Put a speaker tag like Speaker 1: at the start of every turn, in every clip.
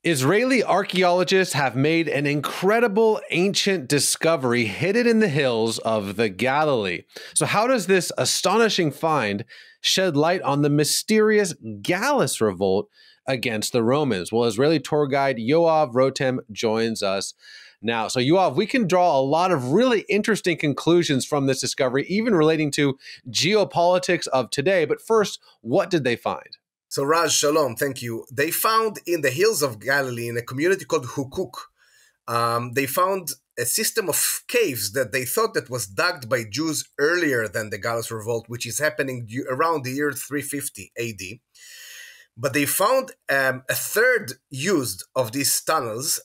Speaker 1: Israeli archaeologists have made an incredible ancient discovery hidden in the hills of the Galilee. So, how does this astonishing find shed light on the mysterious Gallus Revolt against the Romans? Well, Israeli tour guide Yoav Rotem joins us now. So, Yoav, we can draw a lot of really interesting conclusions from this discovery, even relating to geopolitics of today. But first, what did they find?
Speaker 2: So Raj, shalom, thank you. They found in the hills of Galilee, in a community called Hukuk, they found a system of caves that they thought that was dug by Jews earlier than the Gallus Revolt, which is happening around the year 350 AD. But they found a third used of these tunnels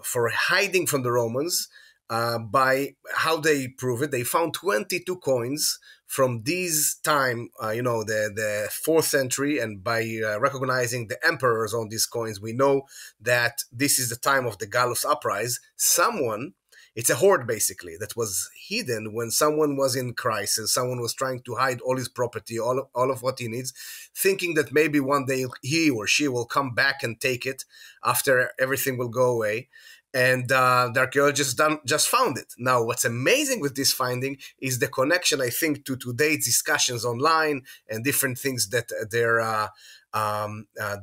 Speaker 2: for hiding from the Romans. By how they prove it, they found 22 coins from this time, the 4th century, and by recognizing the emperors on these coins, we know that this is the time of the Gallus uprising. It's a hoard basically that was hidden when someone was in crisis, someone was trying to hide all his property, all of what he needs, thinking that maybe one day he or she will come back and take it after everything will go away. And the archaeologists just found it. Now, what's amazing with this finding is the connection, I think, to today's discussions online and different things that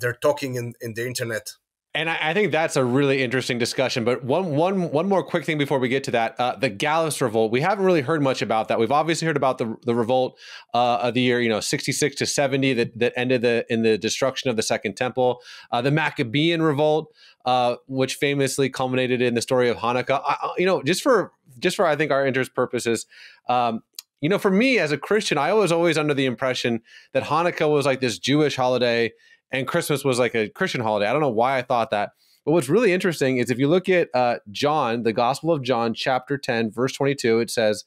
Speaker 2: they're talking in the internet.
Speaker 1: And I think that's a really interesting discussion. But one more quick thing before we get to that, the Gallus Revolt. We haven't really heard much about that. We've obviously heard about the revolt of the year 66 to 70 that ended in the destruction of the Second Temple. The Maccabean Revolt, which famously culminated in the story of Hanukkah. Just for I think our interest purposes. For me as a Christian, I was always under the impression that Hanukkah was like this Jewish holiday and Christmas was like a Christian holiday. I don't know why I thought that. But what's really interesting is if you look at John, the Gospel of John, chapter 10, verse 22, it says,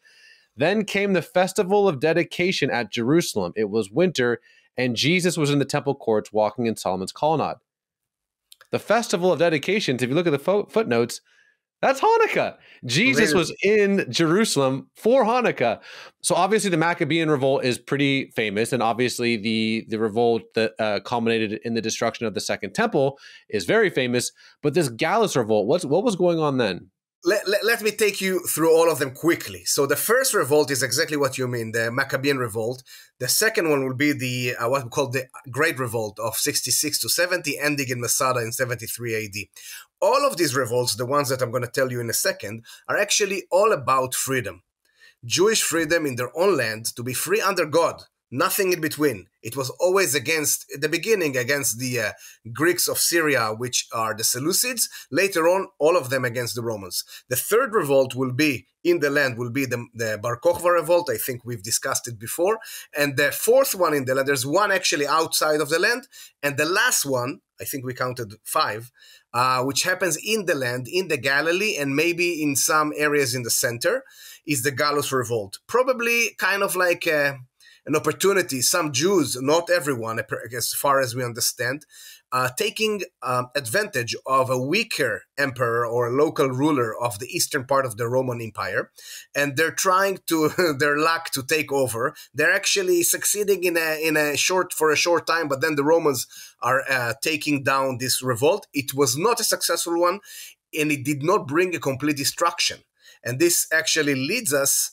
Speaker 1: "Then came the festival of dedication at Jerusalem. It was winter, and Jesus was in the temple courts walking in Solomon's colonnade." The festival of dedications, if you look at the footnotes, that's Hanukkah. Jesus was in Jerusalem for Hanukkah. So obviously the Maccabean revolt is pretty famous. And obviously the revolt that culminated in the destruction of the Second Temple is very famous. But this Gallus revolt, what was going on then?
Speaker 2: Let me take you through all of them quickly. So the first revolt is exactly what you mean, the Maccabean revolt. The second one will be the what we call the Great Revolt of 66 to 70, ending in Masada in 73 AD. All of these revolts, the ones that I'm going to tell you in a second, are actually all about freedom. Jewish freedom in their own land, to be free under God. Nothing in between. It was always against, at the beginning, against the Greeks of Syria, which are the Seleucids. Later on, all of them against the Romans. The third revolt will be, in the land, will be the Bar Kokhba revolt. I think we've discussed it before. And the fourth one in the land, there's one actually outside of the land. And the last one, I think we counted 5, which happens in the land, in the Galilee, and maybe in some areas in the center, is the Gallus Revolt. Probably kind of like an opportunity, some Jews, not everyone, as far as we understand, taking advantage of a weaker emperor or a local ruler of the eastern part of the Roman Empire, and they're trying to their luck to take over. They're actually succeeding for a short time, but then the Romans are taking down this revolt. It was not a successful one, and it did not bring a complete destruction. And this actually leads us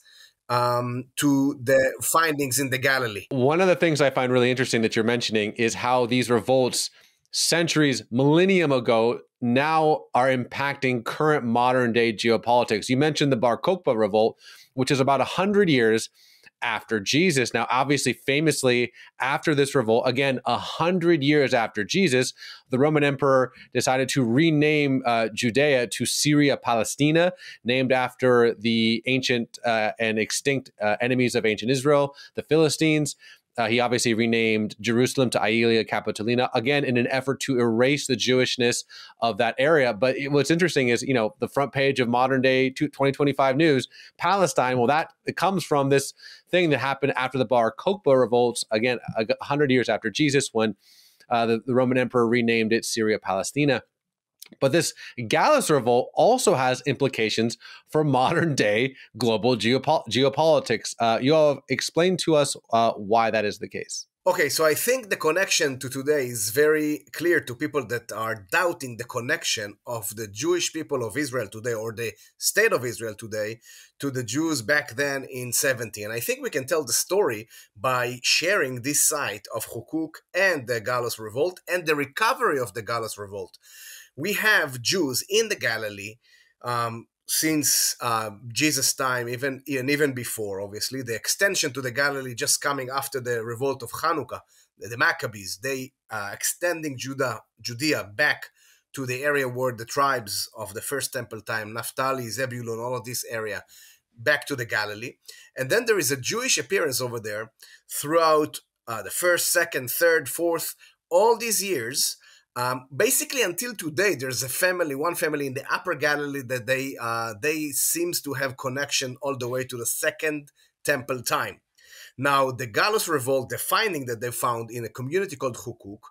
Speaker 2: to the findings in the Galilee.
Speaker 1: One of the things I find really interesting that you're mentioning is how these revolts centuries, millennium ago, now are impacting current modern day geopolitics. You mentioned the Bar Kokhba revolt, which is about 100 years after Jesus. Now, obviously, famously, after this revolt, again, 100 years after Jesus, the Roman emperor decided to rename Judea to Syria Palestina, named after the ancient and extinct enemies of ancient Israel, the Philistines. He obviously renamed Jerusalem to Aelia Capitolina, again, in an effort to erase the Jewishness of that area. But what's interesting is, the front page of modern day 2025 news, Palestine, well, it comes from this thing that happened after the Bar Kokhba revolts, again, 100 years after Jesus, when the Roman emperor renamed it Syria Palestina. But this Gallus Revolt also has implications for modern day global geopolitics. Yoav, explain to us why that is the case.
Speaker 2: Okay, so I think the connection to today is very clear to people that are doubting the connection of the Jewish people of Israel today, or the state of Israel today, to the Jews back then in 70. And I think we can tell the story by sharing this site of Hukuk and the Gallus Revolt and the recovery of the Gallus Revolt. We have Jews in the Galilee, since Jesus' time, even before, obviously, the extension to the Galilee just coming after the revolt of Hanukkah, the Maccabees, they extending Judea back to the area where the tribes of the first temple time, Naphtali, Zebulun, all of this area, back to the Galilee. And then there is a Jewish appearance over there throughout the first, second, third, fourth, all these years. Basically, until today, there's one family in the Upper Galilee that they seems to have connection all the way to the second temple time. Now, the Gallus Revolt, the finding that they found in a community called Hukuk,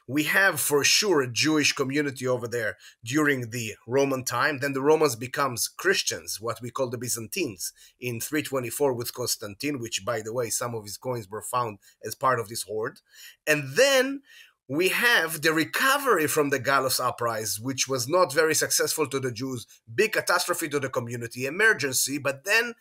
Speaker 2: we have for sure a Jewish community over there during the Roman time. Then the Romans becomes Christians, what we call the Byzantines, in 324 with Constantine, which, by the way, some of his coins were found as part of this horde. And then we have the recovery from the Gallus uprising, which was not very successful to the Jews, big catastrophe to the community, emergency, but then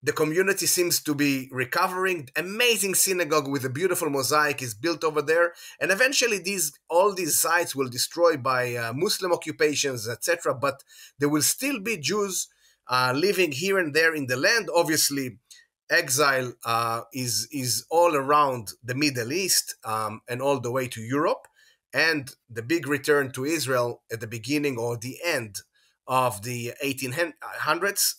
Speaker 2: the community seems to be recovering. Amazing synagogue with a beautiful mosaic is built over there, and eventually all these sites will destroyed by Muslim occupations, etc. But there will still be Jews living here and there in the land. Obviously, exile is all around the Middle East and all the way to Europe, and the big return to Israel at the beginning or the end of the 1800s,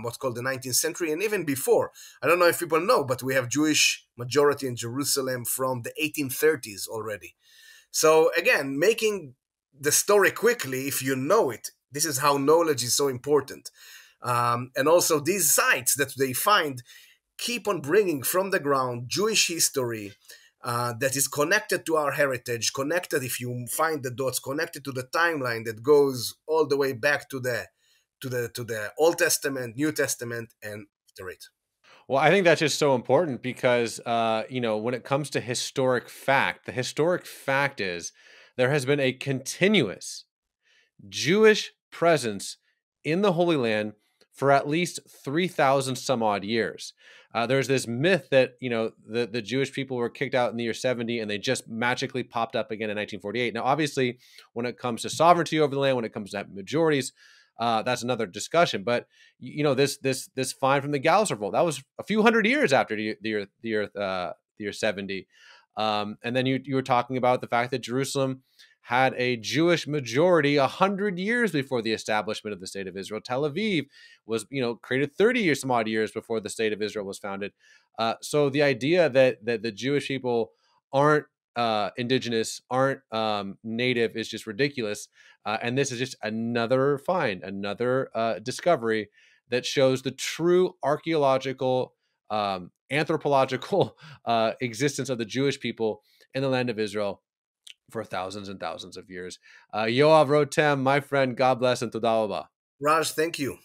Speaker 2: what's called the 19th century, and even before. I don't know if people know, but we have Jewish majority in Jerusalem from the 1830s already. So again, making the story quickly, if you know it, this is how knowledge is so important. And also these sites that they find keep on bringing from the ground Jewish history, that is connected to our heritage, connected, if you find the dots, connected to the timeline that goes all the way back to the Old Testament, New Testament, and after it.
Speaker 1: Well, I think that's just so important because, when it comes to historic fact, the historic fact is there has been a continuous Jewish presence in the Holy Land for at least 3,000 some odd years. There's this myth that, the Jewish people were kicked out in the year 70 and they just magically popped up again in 1948. Now, obviously, when it comes to sovereignty over the land, when it comes to majorities, that's another discussion. But, this find from the Gallus Revolt, that was a few hundred years after the year 70. And then you were talking about the fact that Jerusalem had a Jewish majority 100 years before the establishment of the state of Israel. Tel Aviv was, created 30 years, some odd years before the state of Israel was founded. So the idea that the Jewish people aren't indigenous, aren't native is just ridiculous. And this is just another find, another discovery that shows the true archaeological, anthropological existence of the Jewish people in the land of Israel for thousands and thousands of years. Yoav Rotem, my friend, God bless and toda raba.
Speaker 2: Raj, thank you.